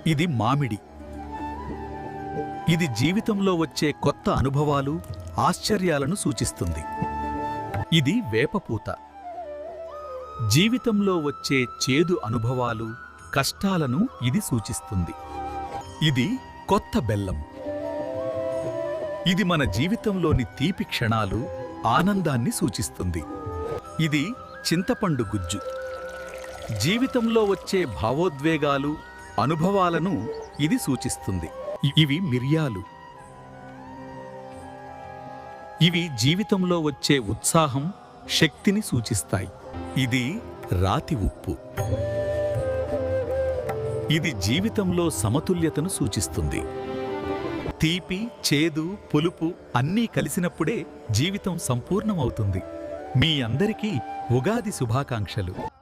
ఇది మామిడి. ఇది జీవితంలో వచ్చే కొత్త అనుభవాలు, ఆశ్చర్యాలను సూచిస్తుంది. ఇది వేపపూత. జీవితంలో వచ్చే చేదు అనుభవాలు, కష్టాలను ఇది సూచిస్తుంది. ఇది కొత్త బెల్లం. ఇది మన జీవితంలోని తీపి క్షణాలు, ఆనందాన్ని సూచిస్తుంది. ఇది చింతపండు గుజ్జు. జీవితంలో వచ్చే భావోద్వేగాలు, అనుభవాలను ఇది సూచిస్తుంది. ఇవి మిరియాలు. ఇవి జీవితంలో వచ్చే ఉత్సాహం, శక్తిని సూచిస్తాయి. ఇది రాతి ఉప్పు. ఇది జీవితంలో సమతుల్యతను సూచిస్తుంది. తీపి, చేదు, పులుపు అన్నీ కలిసినప్పుడే జీవితం సంపూర్ణమవుతుంది. మీ అందరికీ ఉగాది శుభాకాంక్షలు.